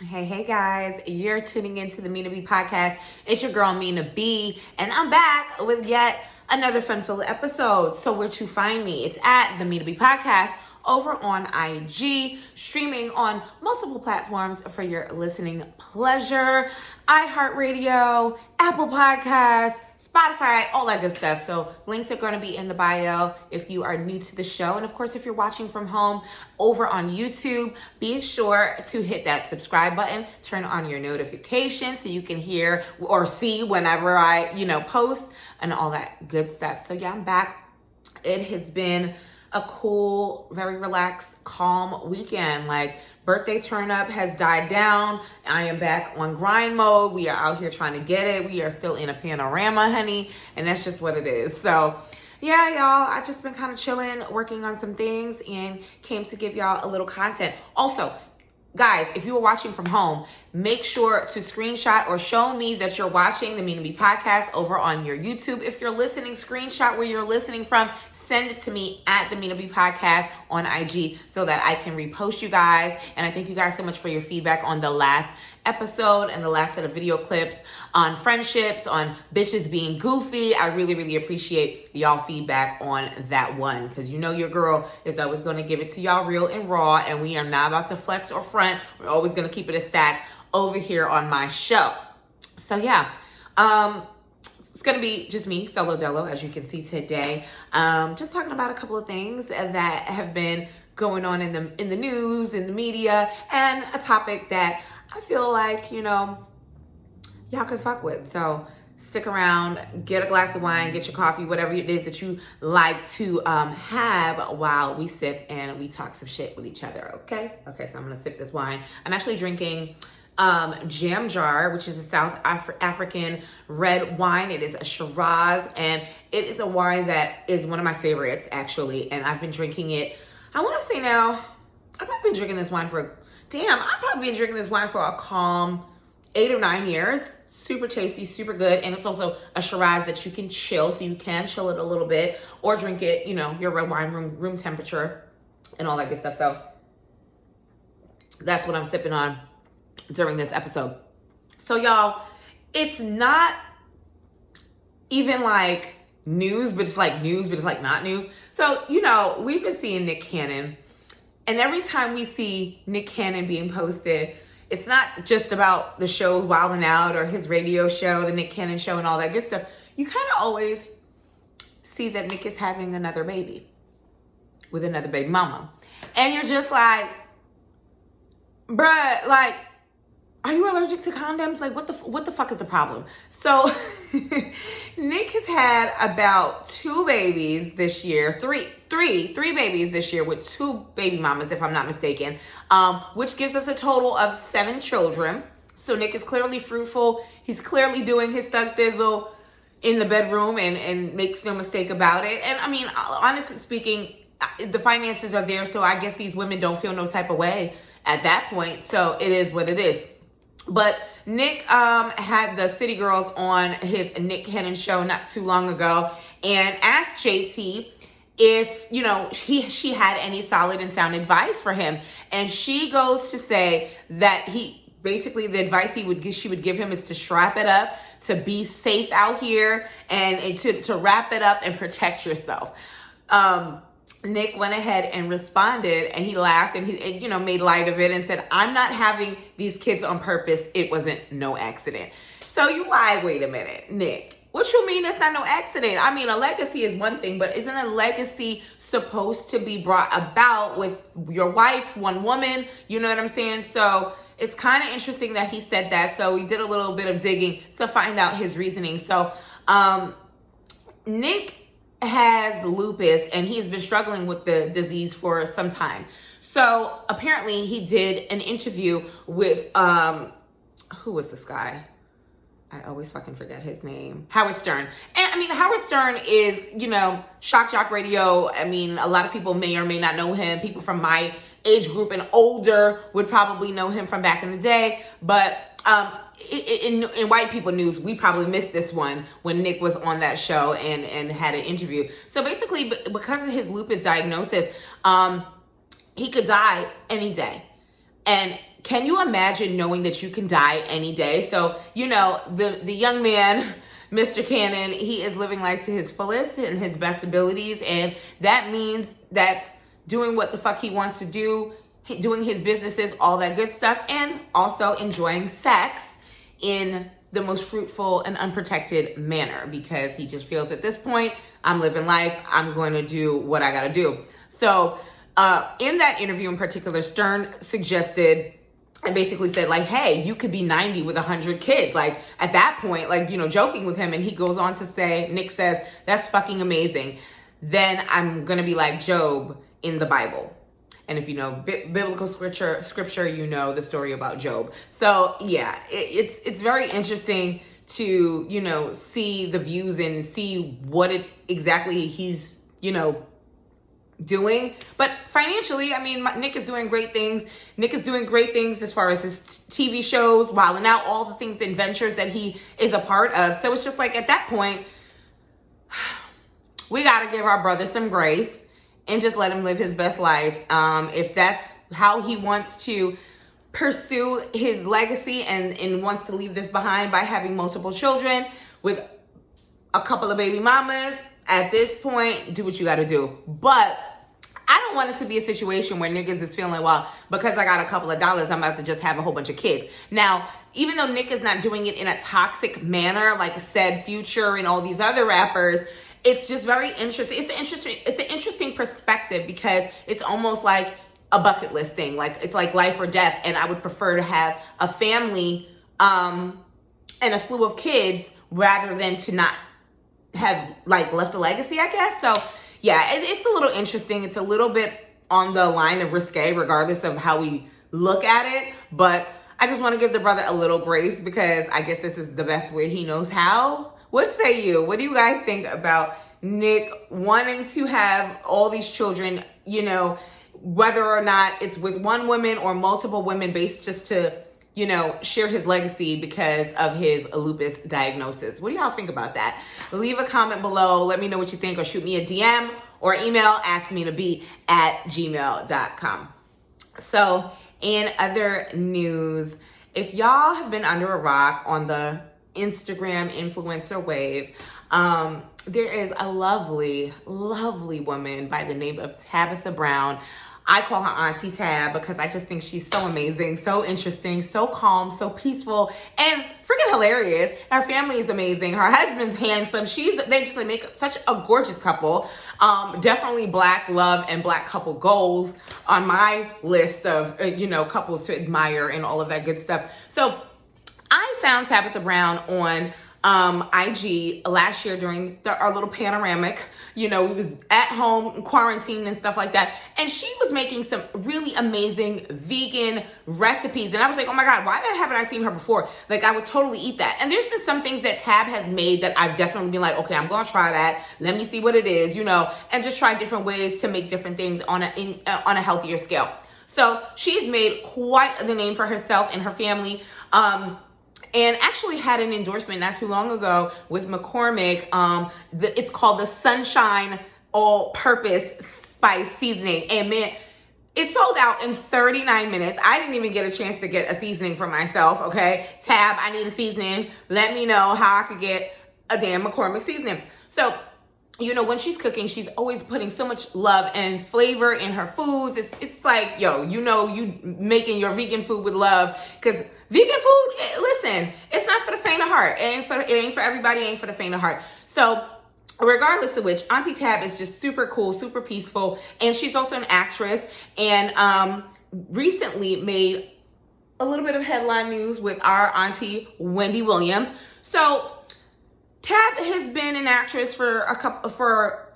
Hey guys, you're tuning into the Mina B Podcast. It's your girl Mina B, and I'm back with yet another fun-filled episode. So where to find me? It's at the Mina B Podcast over on IG, streaming on multiple platforms for your listening pleasure. iHeartRadio, Apple Podcasts, Spotify, all that good stuff. So links are going to be in the bio if you are new to the show. And of course, if you're watching from home over on YouTube, be sure to hit that subscribe button, turn on your notifications so you can hear or see whenever I, post and all that good stuff. So yeah, I'm back. It has been a cool, very relaxed, calm weekend. Like, birthday turn up has died down. I am back on grind mode. We are out here trying to get it. We are still in a panorama, honey. And that's just what it is. So yeah, y'all, I just been kind of chilling, working on some things, and came to give y'all a little content. Also, guys, if you are watching from home, make sure to screenshot or show me that you're watching the Mina B Podcast over on your YouTube. If you're listening, screenshot where you're listening from, send it to me at the Mina B Podcast on IG so that I can repost you guys. And I thank you guys so much for your feedback on the last episode and the last set of video clips on friendships, on bitches being goofy. I really, really appreciate y'all feedback on that one, because your girl is always going to give it to y'all real and raw, and we are not about to flex or front. We're always going to keep it a stack over here on my show. So yeah, it's going to be just me, solo dolo, as you can see today. Just talking about a couple of things that have been going on in the news, in the media, and a topic that I feel like, y'all could fuck with. So stick around, get a glass of wine, get your coffee, whatever it is that you like to have while we sip and we talk some shit with each other, okay? Okay, so I'm going to sip this wine. I'm actually drinking Jam Jar, which is a South African red wine. It is a Shiraz, and it is a wine that is one of my favorites, actually, and I've been drinking it, I want to say now, I've been drinking this wine for I've probably been drinking this wine for a calm 8 or 9 years. Super tasty, super good. And it's also a Shiraz that you can chill. So you can chill it a little bit or drink it, your red wine room temperature and all that good stuff. So that's what I'm sipping on during this episode. So y'all, it's not even like news, but it's like news, but it's like not news. So, we've been seeing Nick Cannon. And every time we see Nick Cannon being posted, it's not just about the show Wild 'N Out or his radio show, the Nick Cannon show and all that good stuff. You kind of always see that Nick is having another baby with another baby mama. And you're just like, bruh, like, are you allergic to condoms? Like, what the fuck is the problem? So Nick has had about 2 babies this year, three babies this year with 2 baby mamas, if I'm not mistaken, which gives us a total of 7 children. So Nick is clearly fruitful. He's clearly doing his thug thizzle in the bedroom and makes no mistake about it. And I mean, honestly speaking, the finances are there, so I guess these women don't feel no type of way at that point. So it is what it is. But Nick had the City Girls on his Nick Cannon show not too long ago and asked JT if, she had any solid and sound advice for him. And she goes to say that the advice she would give him is to strap it up, to be safe out here, and to wrap it up and protect yourself. Nick went ahead and responded, and he laughed and he made light of it and said, "I'm not having these kids on purpose. It wasn't no accident." So you like, wait a minute, Nick, what you mean it's not no accident? I mean, a legacy is one thing, but isn't a legacy supposed to be brought about with your wife, one woman? You know what I'm saying? So it's kind of interesting that he said that. So we did a little bit of digging to find out his reasoning. So Nick has lupus, and he's been struggling with the disease for some time. So apparently he did an interview with who was this guy? I always fucking forget his name. Howard Stern. And I mean, Howard Stern is, shock jock radio. I mean, a lot of people may or may not know him. People from my age group and older would probably know him from back in the day. But in white people news, we probably missed this one when Nick was on that show and had an interview. So basically, because of his lupus diagnosis, he could die any day. And can you imagine knowing that you can die any day? So, you know, the young man, Mr. Cannon, he is living life to his fullest and his best abilities. And that means that's doing what the fuck he wants to do, doing his businesses, all that good stuff, and also enjoying sex in the most fruitful and unprotected manner, because he just feels at this point, I'm living life, I'm going to do what I got to do. So in that interview in particular, Stern suggested and basically said, like, hey, you could be 90 with 100 kids. Like, at that point, like, you know, joking with him. And he goes on to say, Nick says, that's fucking amazing. Then I'm going to be like Job in the Bible. And if you know biblical scripture, you know the story about Job. So yeah, it's very interesting to, you know, see the views and see what it exactly he's, you know, doing. But financially, I mean, Nick is doing great things. Nick is doing great things as far as his TV shows, Wilding Out, all the things, the adventures that he is a part of. So it's just like, at that point, we got to give our brother some grace and just let him live his best life. If that's how he wants to pursue his legacy and wants to leave this behind by having multiple children with a couple of baby mamas, at this point, do what you got to do. But I don't want it to be a situation where niggas is feeling, well, because I got a couple of dollars, I'm about to just have a whole bunch of kids. Now, even though Nick is not doing it in a toxic manner, like said Future and all these other rappers, it's just very interesting. It's an interesting perspective, because it's almost like a bucket list thing. Like, it's like life or death. And I would prefer to have a family and a slew of kids rather than to not have like left a legacy, I guess. So yeah, it's a little interesting. It's a little bit on the line of risque, regardless of how we look at it. But I just want to give the brother a little grace, because I guess this is the best way he knows how. What say you? What do you guys think about Nick wanting to have all these children, you know, whether or not it's with one woman or multiple women, based just to, you know, share his legacy because of his lupus diagnosis? What do y'all think about that? Leave a comment below. Let me know what you think, or shoot me a DM or email askminab@gmail.com. So in other news, if y'all have been under a rock on the Instagram influencer wave, there is a lovely, lovely woman by the name of Tabitha Brown. I call her Auntie Tab because I just think she's so amazing, so interesting, so calm, so peaceful, and freaking hilarious. Her family is amazing. Her husband's handsome. They just make such a gorgeous couple. Definitely Black love and Black couple goals on my list of, you know, couples to admire and all of that good stuff. So I found Tabitha Brown on IG last year during our little panoramic. You know, we was at home, quarantined and stuff like that. And she was making some really amazing vegan recipes. And I was like, oh my God, why haven't I seen her before? Like, I would totally eat that. And there's been some things that Tab has made that I've definitely been like, okay, I'm going to try that. Let me see what it is, you know, and just try different ways to make different things on a healthier scale. So she's made quite the name for herself and her family. And actually had an endorsement not too long ago with McCormick. It's called the Sunshine All-Purpose Spice Seasoning. And man, it sold out in 39 minutes. I didn't even get a chance to get a seasoning for myself, okay? Tab, I need a seasoning. Let me know how I could get a damn McCormick seasoning. So, you know, when she's cooking, she's always putting so much love and flavor in her foods. It's like, yo, you know, you making your vegan food with love, because vegan food, listen, it's not for the faint of heart. It ain't for everybody. It ain't for the faint of heart. So regardless of which, Auntie Tab is just super cool, super peaceful. And she's also an actress, and recently made a little bit of headline news with our auntie, Wendy Williams. So Tab has been an actress for a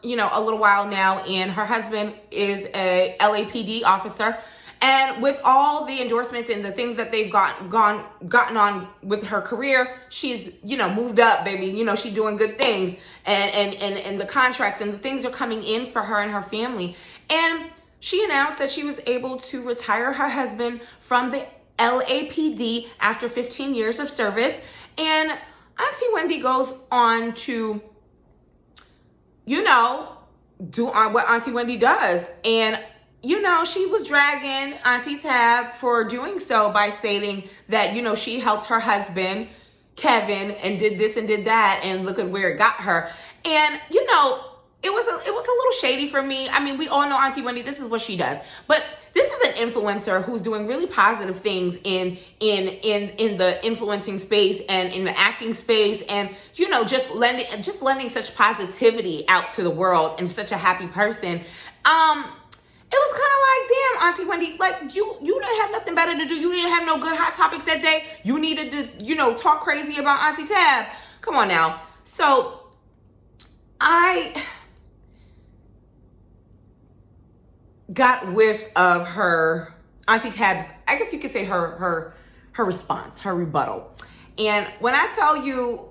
little while now, and her husband is a LAPD officer. And with all the endorsements and the things that they've gotten on with her career, she's, you know, moved up, baby. You know, she's doing good things, and the contracts and the things are coming in for her and her family. And she announced that she was able to retire her husband from the LAPD after 15 years of service. And Auntie Wendy goes on to, you know, do on what Auntie Wendy does. And she was dragging Auntie Tab for doing so by stating that, she helped her husband, Kevin, and did this and did that, and look at where it got her. And, it was a little shady for me. I mean, we all know Auntie Wendy, this is what she does. But this is an influencer who's doing really positive things in the influencing space and in the acting space, and just lending such positivity out to the world, and such a happy person. It was kind of like, damn, Auntie Wendy, like you didn't have nothing better to do. You didn't have no good hot topics that day. You needed to, talk crazy about Auntie Tab. Come on now. So I got whiff of her, Auntie Tab's, I guess you could say her response, her rebuttal. And when I tell you,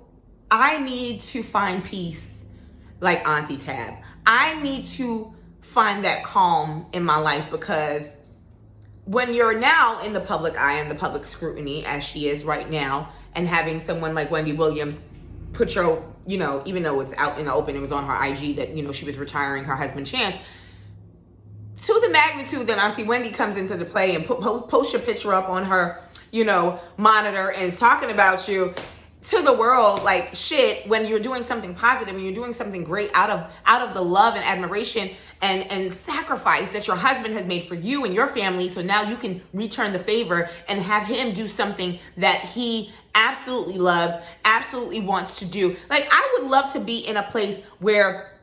I need to find peace like Auntie Tab. I need to find that calm in my life, because when you're now in the public eye and the public scrutiny, as she is right now, and having someone like Wendy Williams put your, even though it's out in the open, it was on her IG that, she was retiring her husband Chance, to the magnitude that Auntie Wendy comes into the play and post your picture up on her, monitor and talking about you to the world like shit, when you're doing something positive and you're doing something great out of the love and admiration and sacrifice that your husband has made for you and your family. So now you can return the favor and have him do something that he absolutely loves, absolutely wants to do. Like, I would love to be in a place where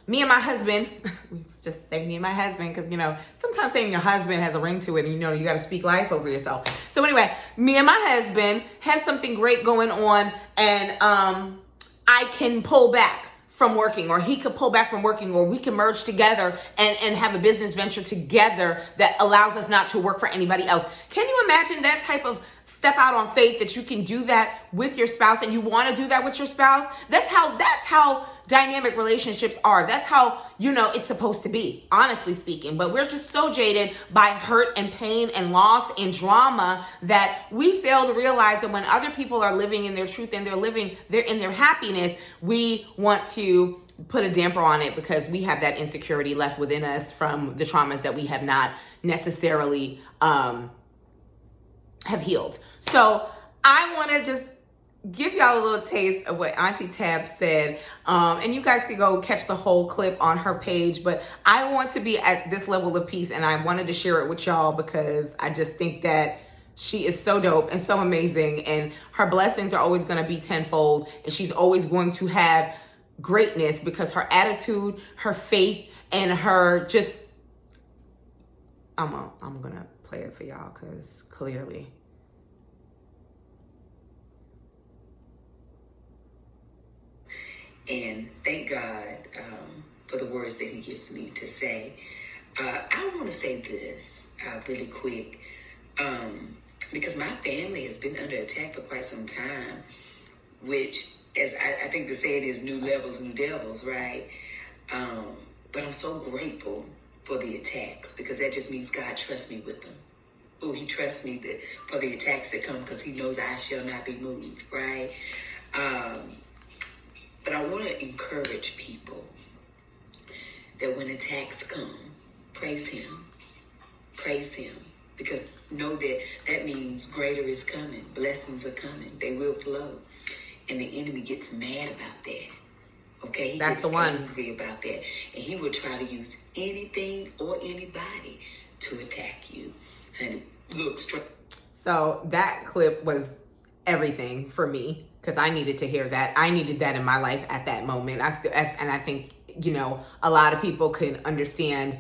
me and my husband, let's just say me and my husband, because, sometimes saying your husband has a ring to it, and, you got to speak life over yourself. So anyway, me and my husband have something great going on, and I can pull back from working, or he could pull back from working, or we can merge together and have a business venture together that allows us not to work for anybody else. Can you imagine that type of step out on faith, that you can do that with your spouse, and you want to do that with your spouse? That's how dynamic relationships are. That's how, it's supposed to be, honestly speaking. But we're just so jaded by hurt and pain and loss and drama that we fail to realize that when other people are living in their truth and they're in their happiness, we want to put a damper on it because we have that insecurity left within us from the traumas that we have not necessarily have healed. So I want to just give y'all a little taste of what Auntie Tab said. And you guys could go catch the whole clip on her page. But I want to be at this level of peace, and I wanted to share it with y'all because I just think that she is so dope and so amazing, and her blessings are always going to be tenfold, and she's always going to have greatness because her attitude, her faith, and her just, I'm going to play it for y'all because clearly. And thank God for the words that he gives me to say. I want to say this really quick because my family has been under attack for quite some time, which, as I think the saying is, new levels, new devils, right? But I'm so grateful for the attacks because that just means God trusts me with them. Oh, he trusts me for the attacks that come because he knows I shall not be moved, right? But I want to encourage people that when attacks come, praise him, because know that means greater is coming, blessings are coming, they will flow, and the enemy gets mad about that. Okay, he gets angry about that, and he will try to use anything or anybody to attack you. And look straight. So that clip was everything for me because I needed to hear that. I needed that in my life at that moment. I think a lot of people can understand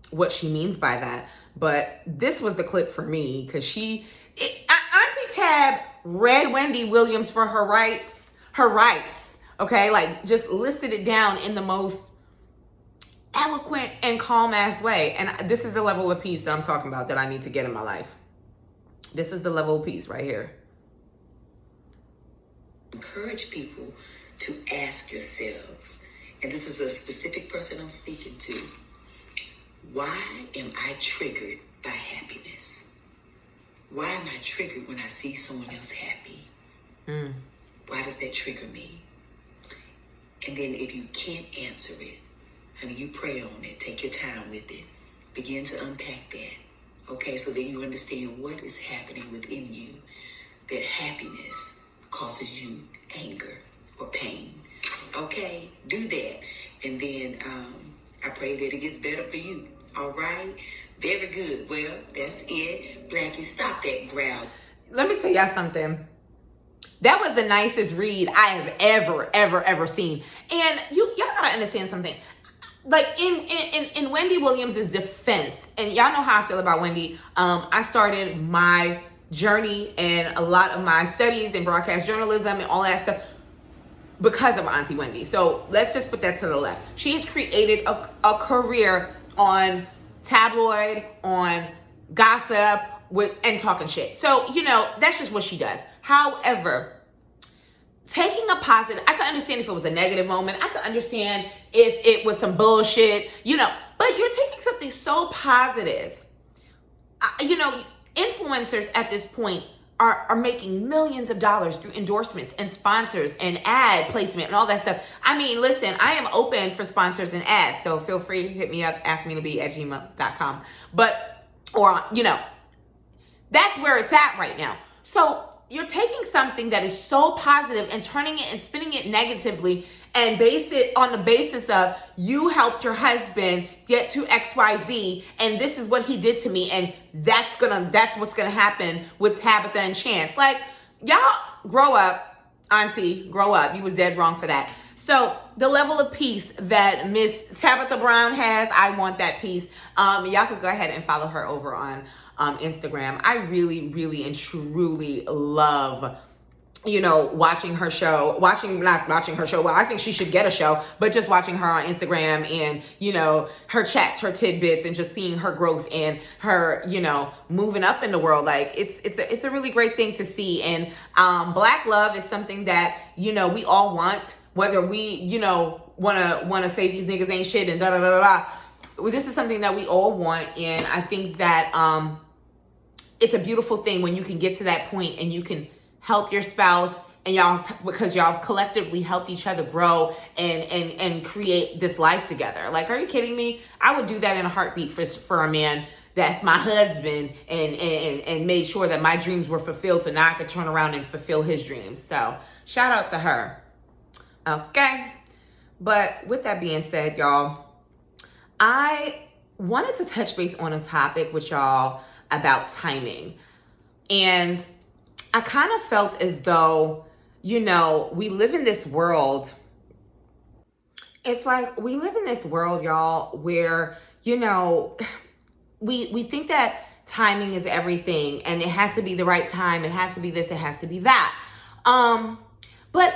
what she means by that. But this was the clip for me because Auntie Tab read Wendy Williams for her rights. Okay, like just listed it down in the most eloquent and calm ass way. And this is the level of peace that I'm talking about that I need to get in my life. This is the level of peace right here. Encourage people to ask yourselves, and this is a specific person I'm speaking to, why am I triggered by happiness? Why am I triggered when I see someone else happy? Why does that trigger me? And then if you can't answer it, honey, you pray on it. Take your time with it. begin to unpack that. Okay, so then you understand what is happening within you, that happiness causes you anger or pain. Okay, do that. And then I pray that it gets better for you. All right? Very good. Well, that's it. Blackie, stop that growl. Let me tell y'all something. That was the nicest read I have ever seen. And y'all gotta understand something. Like in Wendy Williams' defense, and y'all know how I feel about Wendy. I started my journey and a lot of my studies in broadcast journalism and all that stuff because of Auntie Wendy. So let's just put that to the left. She has created a career on tabloid, on gossip, and talking shit. So, that's just what she does. However, taking a positive, I could understand if it was a negative moment. I could understand if it was some bullshit, but you're taking something so positive. Influencers at this point are making millions of dollars through endorsements and sponsors and ad placement and all that stuff. I mean, listen, I am open for sponsors and ads, so feel free to hit me up, askminaB@gmail.com. That's where it's at right now. So you're taking something that is so positive and turning it and spinning it negatively and base it on the basis of you helped your husband get to XYZ and this is what he did to me and that's what's gonna happen with Tabitha and Chance. Like, y'all grow up, Auntie, grow up. You was dead wrong for that. So the level of peace that Miss Tabitha Brown has, I want that peace. Y'all could go ahead and follow her over on Instagram. I really, really and truly love, watching her show, not watching her show. Well, I think she should get a show, but just watching her on Instagram and, her chats, her tidbits, and just seeing her growth and her, moving up in the world. Like it's a really great thing to see. And, Black love is something that, we all want, whether we, want to say these niggas ain't shit and da da da da da. This is something that we all want. And I think that, it's a beautiful thing when you can get to that point and you can help your spouse and because y'all collectively helped each other grow and create this life together. Like, are you kidding me? I would do that in a heartbeat for a man that's my husband and made sure that my dreams were fulfilled so now I could turn around and fulfill his dreams. So shout out to her. Okay. But with that being said, y'all, I wanted to touch base on a topic with y'all about timing. And I kind of felt as though, we live in this world. It's like we live in this world, y'all, where, we think that timing is everything and it has to be the right time. It has to be this, it has to be that. But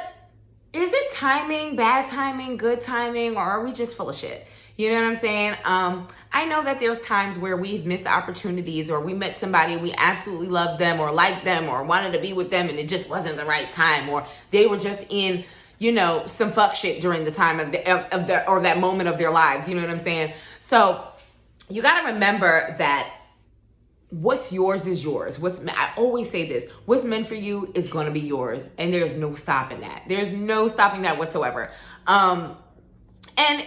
is it timing, bad timing, good timing, or are we just full of shit? You know what I'm saying? I know that there's times where we've missed opportunities or we met somebody and we absolutely loved them or liked them or wanted to be with them and it just wasn't the right time, or they were just in, some fuck shit during the time of that moment of their lives. You know what I'm saying? So you got to remember that what's yours is yours. I always say this, what's meant for you is going to be yours. And there's no stopping that. There's no stopping that whatsoever. And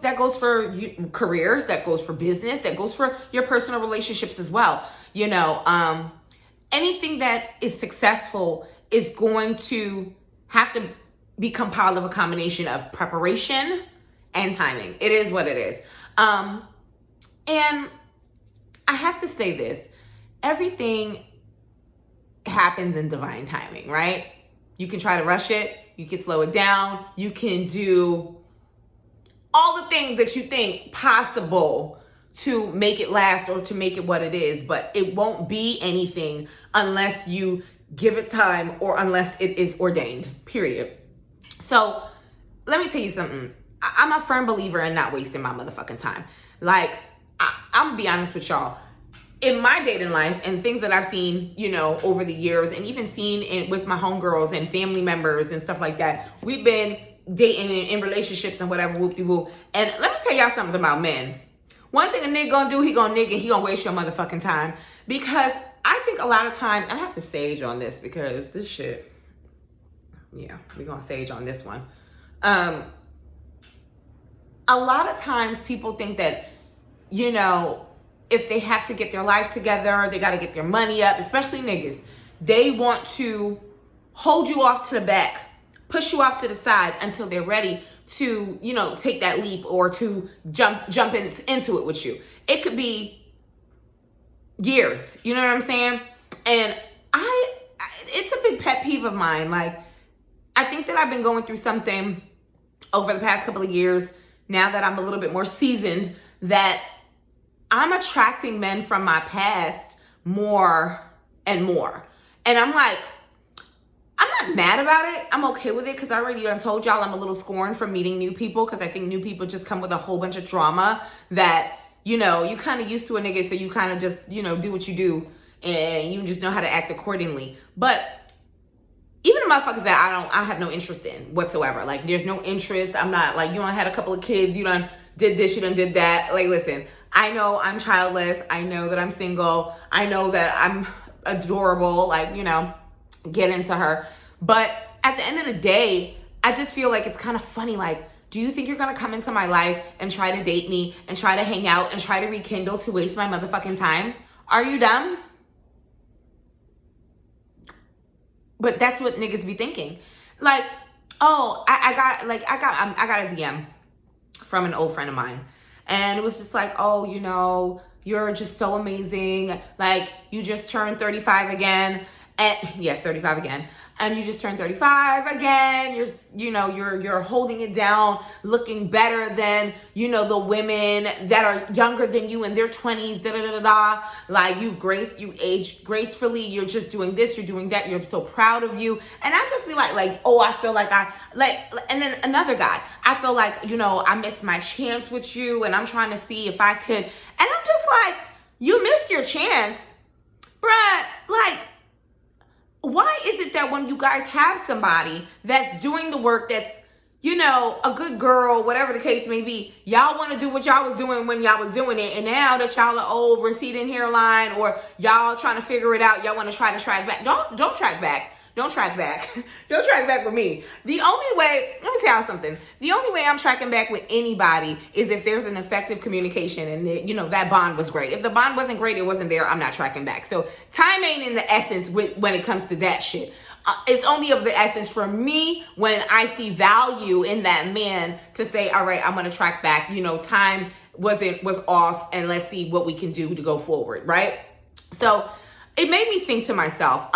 that goes for careers, that goes for business, that goes for your personal relationships as well. Anything that is successful is going to have to be compiled of a combination of preparation and timing. It is what it is. And I have to say this, everything happens in divine timing, right? You can try to rush it. You can slow it down. You can do all the things that you think possible to make it last or to make it what it is, but it won't be anything unless you give it time or unless it is ordained, period. So let me tell you something. I'm a firm believer in not wasting my motherfucking time. Like, I'm gonna be honest with y'all. In my dating life and things that I've seen, over the years and even seen with my homegirls and family members and stuff like that, we've been dating in relationships and whatever, whoop-de-whoop. And let me tell y'all something about men. One thing a nigga gonna do, he gonna nigga, he gonna waste your motherfucking time. Because I think a lot of times, I have to sage on this because this shit, yeah, we're gonna sage on this one. A lot of times people think that you know, if they have to get their life together, they got to get their money up, especially niggas. They want to hold you off to the back, push you off to the side until they're ready to, you know, take that leap or to jump into it with you. It could be years, you know what I'm saying? And it's a big pet peeve of mine. Like, I think that I've been going through something over the past couple of years, now that I'm a little bit more seasoned, that I'm attracting men from my past more and more. And I'm like, I'm not mad about it. I'm okay with it because I already done told y'all I'm a little scorned for meeting new people because I think new people just come with a whole bunch of drama that, you know, you kind of used to a nigga, so you kind of just, you know, do what you do and you just know how to act accordingly. But even the motherfuckers that I have no interest in whatsoever. Like, there's no interest. I'm not like, you done had a couple of kids, you done did this, you done did that. Like, listen, I know I'm childless. I know that I'm single. I know that I'm adorable. Like, you know, get into her. But at the end of the day, I just feel like it's kind of funny. Like, do you think you're going to come into my life and try to date me and try to hang out and try to rekindle to waste my motherfucking time? Are you dumb? But that's what niggas be thinking. Like, oh, I got a DM from an old friend of mine. And it was just like, oh, you know, you're just so amazing. Like, you just turned 35 again. And yes, 35 again. And you just turned 35 again. You're holding it down, looking better than, you know, the women that are younger than you in their 20s, Like, you aged gracefully. You're just doing this, you're doing that. You're so proud of you. And I just be like, oh, I feel like and then another guy, I feel like, you know, I missed my chance with you and I'm trying to see if I could. And I'm just like, you missed your chance, bruh. Like, why is it that when you guys have somebody that's doing the work, that's, you know, a good girl, whatever the case may be, y'all want to do what y'all was doing when y'all was doing it, and now that y'all are old, receding hairline, or y'all trying to figure it out, y'all want to try to track back. Don't track back. Don't track back. Don't track back with me. The only way, let me tell y'all something. The only way I'm tracking back with anybody is if there's an effective communication and, you know, that bond was great. If the bond wasn't great, it wasn't there, I'm not tracking back. So time ain't in the essence when it comes to that shit. It's only of the essence for me when I see value in that man to say, all right, I'm going to track back. You know, time was off and let's see what we can do to go forward, right? So it made me think to myself,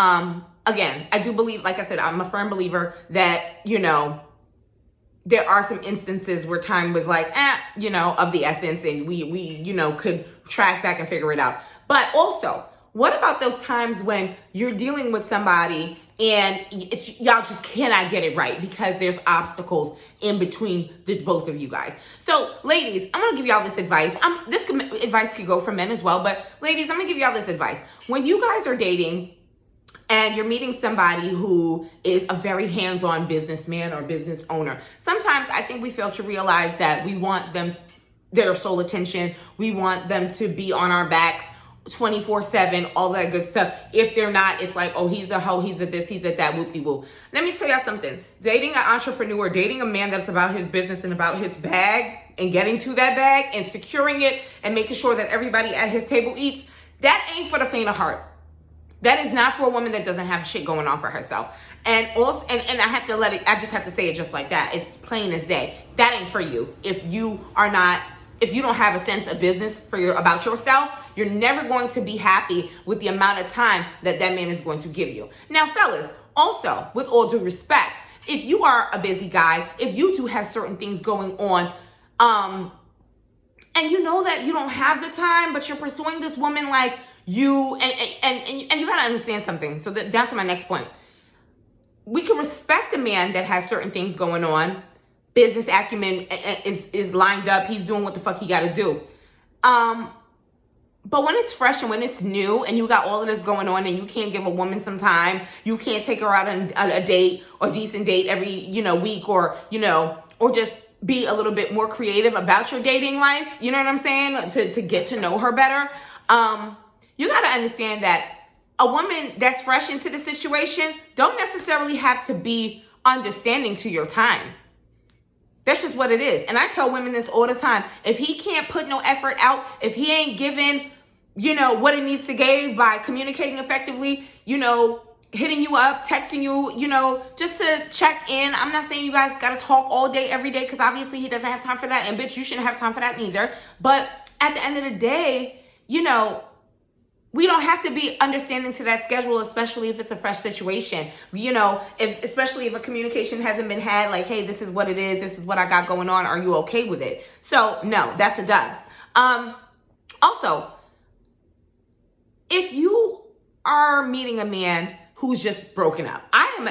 again, I do believe, like I said, I'm a firm believer that, you know, there are some instances where time was like, you know, of the essence, and we, you know, could track back and figure it out. But also, what about those times when you're dealing with somebody and y'all just cannot get it right because there's obstacles in between the both of you guys? So, ladies, I'm going to give y'all this advice. Advice could go for men as well, but ladies, I'm going to give y'all this advice. When you guys are dating and you're meeting somebody who is a very hands-on businessman or business owner, sometimes I think we fail to realize that we want their sole attention. We want them to be on our backs 24/7, all that good stuff. If they're not, it's like, oh, he's a hoe, he's a this, he's a that, whoop-de-whoop. Let me tell y'all something. Dating an entrepreneur, dating a man that's about his business and about his bag and getting to that bag and securing it and making sure that everybody at his table eats, that ain't for the faint of heart. That is not for a woman that doesn't have shit going on for herself. And also, and I have to I just have to say it just like that. It's plain as day. That ain't for you. If you don't have a sense of business about yourself, you're never going to be happy with the amount of time that man is going to give you. Now, fellas, also, with all due respect, if you are a busy guy, if you do have certain things going on, and you know that you don't have the time, but you're pursuing this woman like you, and you gotta understand something. So down to my next point. We can respect a man that has certain things going on. Business acumen is lined up. He's doing what the fuck he gotta do. But when it's fresh and when it's new and you got all of this going on and you can't give a woman some time, you can't take her out on a date or decent date every, you know, week, or, you know, or just be a little bit more creative about your dating life. You know what I'm saying? To get to know her better. You got to understand that a woman that's fresh into the situation don't necessarily have to be understanding to your time. That's just what it is. And I tell women this all the time. If he can't put no effort out, if he ain't giving, what it needs to give by communicating effectively, hitting you up, texting you, just to check in. I'm not saying you guys got to talk all day, every day, because obviously he doesn't have time for that. And bitch, you shouldn't have time for that neither. But at the end of the day, we don't have to be understanding to that schedule, especially if it's a fresh situation. Especially if a communication hasn't been had, like, hey, this is what it is. This is what I got going on. Are you okay with it? So no, that's a dub. Also, if you are meeting a man who's just broken up, I am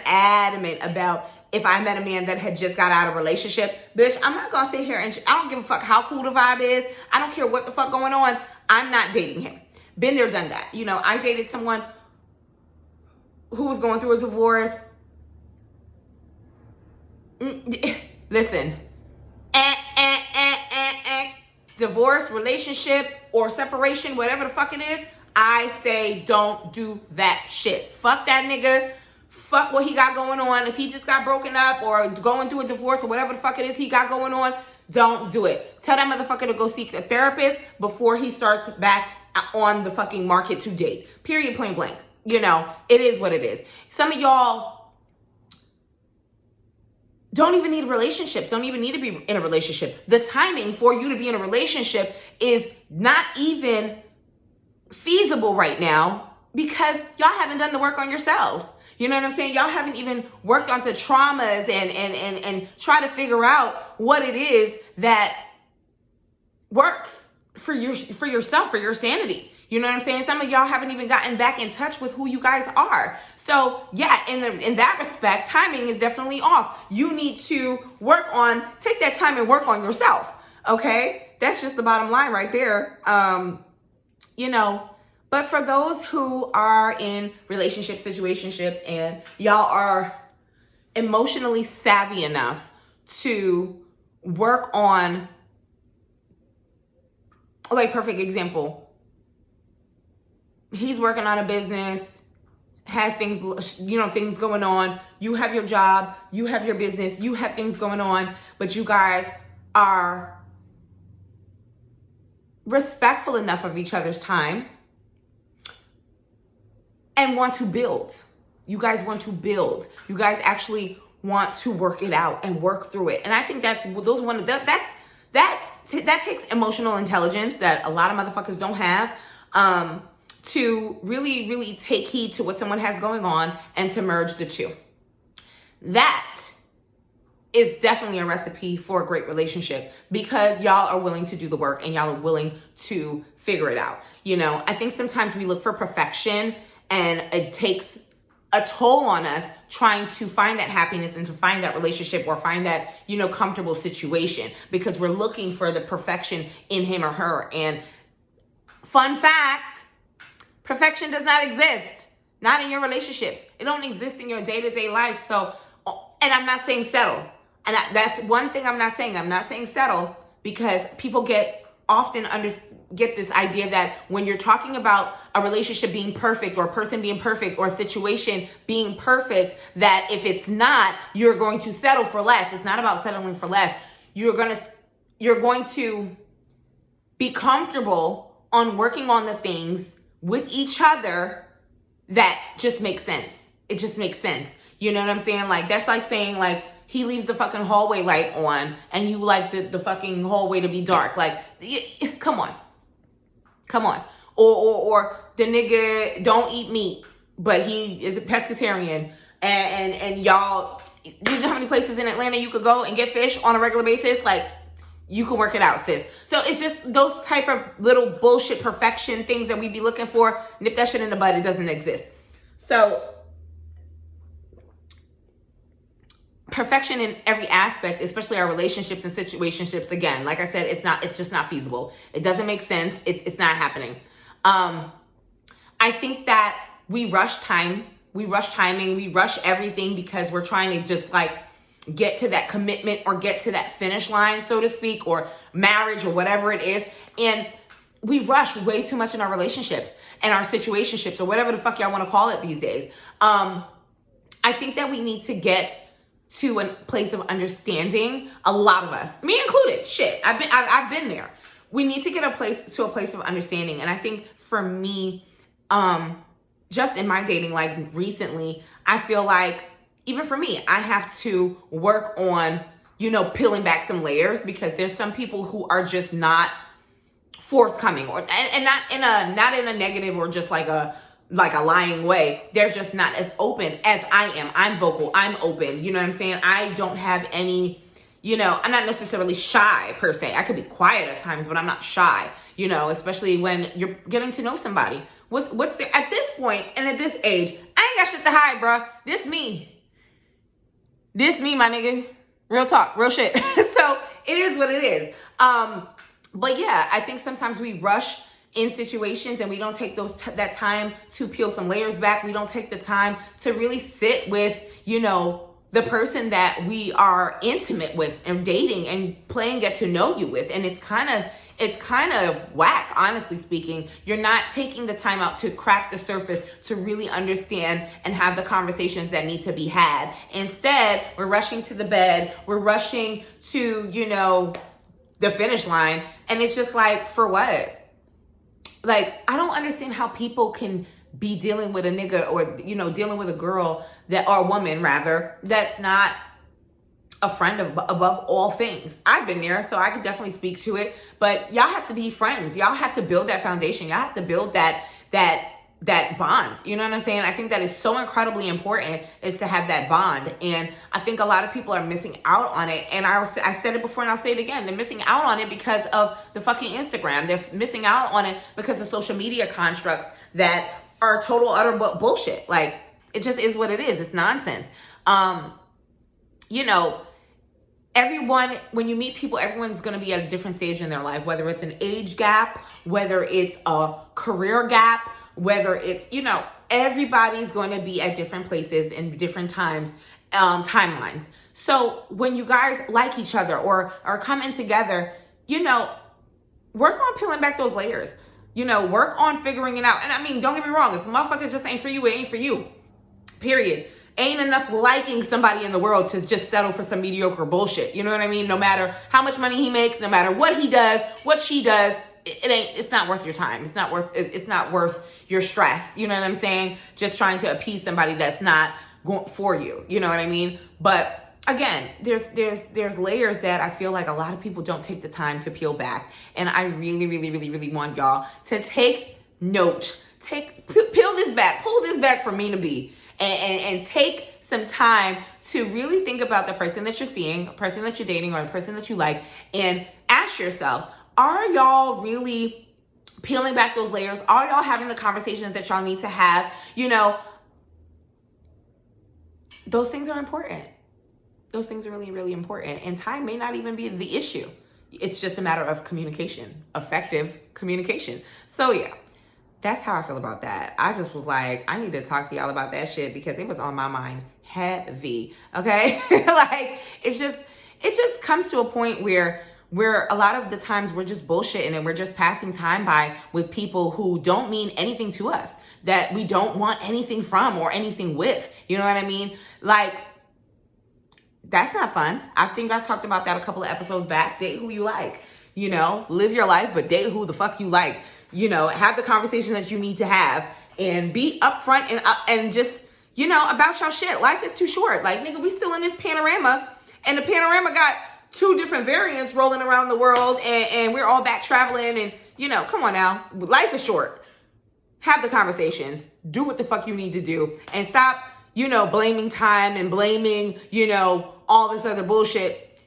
adamant about, if I met a man that had just got out of a relationship, bitch, I'm not gonna sit here and I don't give a fuck how cool the vibe is. I don't care what the fuck going on. I'm not dating him. Been there, done that. I dated someone who was going through a divorce. Listen, divorce, relationship, or separation, whatever the fuck it is, I say don't do that shit. Fuck that nigga. Fuck what he got going on. If he just got broken up or going through a divorce or whatever the fuck it is he got going on, don't do it. Tell that motherfucker to go seek a therapist before he starts back on the fucking market to date. Period, point blank. It is what it is. Some of y'all don't even need relationships, don't even need to be in a relationship. The timing for you to be in a relationship is not even feasible right now because y'all haven't done the work on yourselves. You know what I'm saying? Y'all haven't even worked on the traumas and try to figure out what it is that works for yourself, for your sanity. You know what I'm saying? Some of y'all haven't even gotten back in touch with who you guys are. So yeah, in that respect, timing is definitely off. You need to take that time and work on yourself. Okay? That's just the bottom line right there. But for those who are in relationships, situationships, and y'all are emotionally savvy enough to work on, like, perfect example, he's working on a business, has things, things going on. You have your job, you have your business, you have things going on, but you guys are respectful enough of each other's time and want to build. You guys want to build. You guys actually want to work it out and work through it. And I think that takes emotional intelligence that a lot of motherfuckers don't have, to really, really take heed to what someone has going on and to merge the two. That is definitely a recipe for a great relationship because y'all are willing to do the work and y'all are willing to figure it out. I think sometimes we look for perfection and it takes a toll on us trying to find that happiness and to find that relationship or find that, comfortable situation because we're looking for the perfection in him or her. And fun fact, perfection does not exist. Not in your relationships. It don't exist in your day-to-day life. So, and I'm not saying settle. And that's one thing I'm not saying. I'm not saying settle because people often get this idea that when you're talking about a relationship being perfect or a person being perfect or a situation being perfect, that if it's not, you're going to settle for less. It's not about settling for less. You're going to be comfortable on working on the things with each other that just make sense. It just makes sense. You know what I'm saying? Like, that's like saying, like, he leaves the fucking hallway light on and you like the fucking hallway to be dark. Like, come on. Or the nigga don't eat meat, but he is a pescatarian. And y'all, you know how many places in Atlanta you could go and get fish on a regular basis? Like, you can work it out, sis. So it's just those type of little bullshit perfection things that we be looking for. Nip that shit in the bud. It doesn't exist. So perfection in every aspect, especially our relationships and situationships. Again, like I said, it's just not feasible. It doesn't make sense. It's not happening. I think that we rush timing, we rush everything because we're trying to just like get to that commitment or get to that finish line, so to speak, or marriage or whatever it is. And we rush way too much in our relationships and our situationships or whatever the fuck y'all want to call it these days. I think that we need to get to a place of understanding. A lot of us, me included, shit, I've been there. We need to get to a place of understanding. And I think for me, just in my dating life recently, I feel like even for me, I have to work on, peeling back some layers, because there's some people who are just not forthcoming, and not in a negative or just like a lying way. They're just not as open as I am. I'm vocal. I'm open. You know what I'm saying? I don't have any, I'm not necessarily shy per se. I could be quiet at times, but I'm not shy, especially when you're getting to know somebody. What's there at this point and at this age? I ain't got shit to hide, bro. This me, my nigga. Real talk, real shit. So it is what it is. But yeah, I think sometimes we rush in situations and we don't take that time to peel some layers back. We don't take the time to really sit with, the person that we are intimate with and dating and playing get to know you with. And it's kind of whack, honestly speaking. You're not taking the time out to crack the surface to really understand and have the conversations that need to be had. Instead, we're rushing to the bed. We're rushing to, the finish line. And it's just like, for what? Like, I don't understand how people can be dealing with a nigga or, dealing with a girl or a woman rather, that's not a friend above all things. I've been there, so I could definitely speak to it. But y'all have to be friends. Y'all have to build that foundation. Y'all have to build that bond. You know what I'm saying? I think that is so incredibly important, is to have that bond. And I think a lot of people are missing out on it. And I said it before and I'll say it again. They're missing out on it because of the fucking Instagram. They're missing out on it because of social media constructs that are total utter bullshit. Like, it just is what it is. It's nonsense. Everyone, when you meet people, everyone's going to be at a different stage in their life, whether it's an age gap, whether it's a career gap, whether it's, everybody's going to be at different places in different timelines. So when you guys like each other or are coming together, work on peeling back those layers, work on figuring it out. And I mean, don't get me wrong. If a motherfucker just ain't for you, it ain't for you, period. Ain't enough liking somebody in the world to just settle for some mediocre bullshit. You know what I mean? No matter how much money he makes, no matter what he does, what she does, it's not worth your time. It's not worth your stress. You know what I'm saying? Just trying to appease somebody that's not going for you. You know what I mean? But again, there's layers that I feel like a lot of people don't take the time to peel back. And I really, really, really, really want y'all to take note. Pull this back for Mina B. And take some time to really think about the person that you're seeing, the person that you're dating, or the person that you like, and ask yourselves, are y'all really peeling back those layers? Are y'all having the conversations that y'all need to have? Those things are important. Those things are really, really important. And time may not even be the issue. It's just a matter of communication, effective communication. So yeah. That's how I feel about that. I just was like, I need to talk to y'all about that shit because it was on my mind heavy. Okay. Like, it just comes to a point where a lot of the times we're just bullshitting and we're just passing time by with people who don't mean anything to us, that we don't want anything from or anything with. You know what I mean? Like, that's not fun. I think I talked about that a couple of episodes back. Date who you like, live your life, but date who the fuck you like. Have the conversation that you need to have and be upfront and just, about your shit. Life is too short. Like, nigga, we still in this panorama, and the panorama got 2 different variants rolling around the world, and we're all back traveling, and, come on now. Life is short. Have the conversations. Do what the fuck you need to do, and stop, blaming time and blaming, all this other bullshit.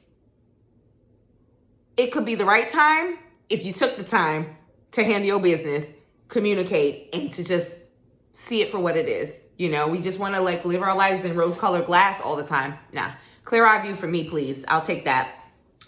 It could be the right time if you took the time to handle your business, communicate, and to just see it for what it is. We just want to live our lives in rose-colored glass all the time. Nah, clear eye view for me, please. I'll take that.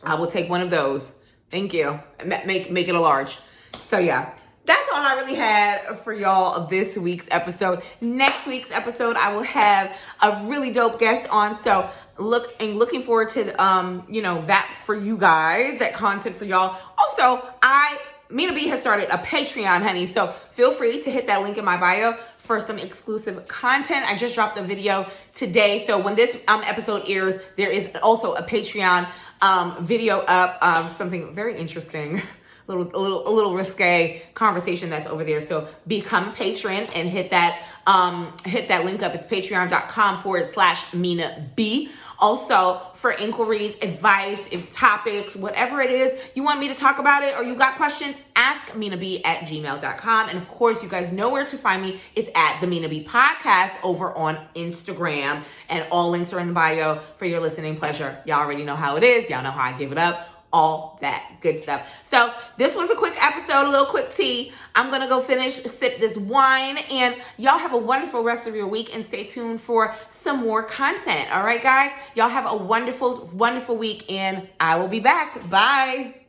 I will take one of those. Thank you. Make it a large. So yeah, that's all I really had for y'all this week's episode. Next week's episode, I will have a really dope guest on. So looking forward to that for you guys, that content for y'all. Also, I Mina B has started a Patreon, honey. So feel free to hit that link in my bio for some exclusive content. I just dropped a video today. So when this episode airs, there is also a Patreon video up of something very interesting. A little risque conversation that's over there. So become a patron and hit that link up. It's patreon.com/Mina B. Also, for inquiries, advice, topics, whatever it is you want me to talk about it, or you got questions, ask minab@gmail.com. And of course, you guys know where to find me. It's at the Mina B Podcast over on Instagram. And all links are in the bio for your listening pleasure. Y'all already know how it is. Y'all know how I give it up. All that good stuff. So this was a quick episode, a little quick tea. I'm going to go sip this wine, and y'all have a wonderful rest of your week, and stay tuned for some more content. All right, guys? Y'all have a wonderful, wonderful week, and I will be back. Bye.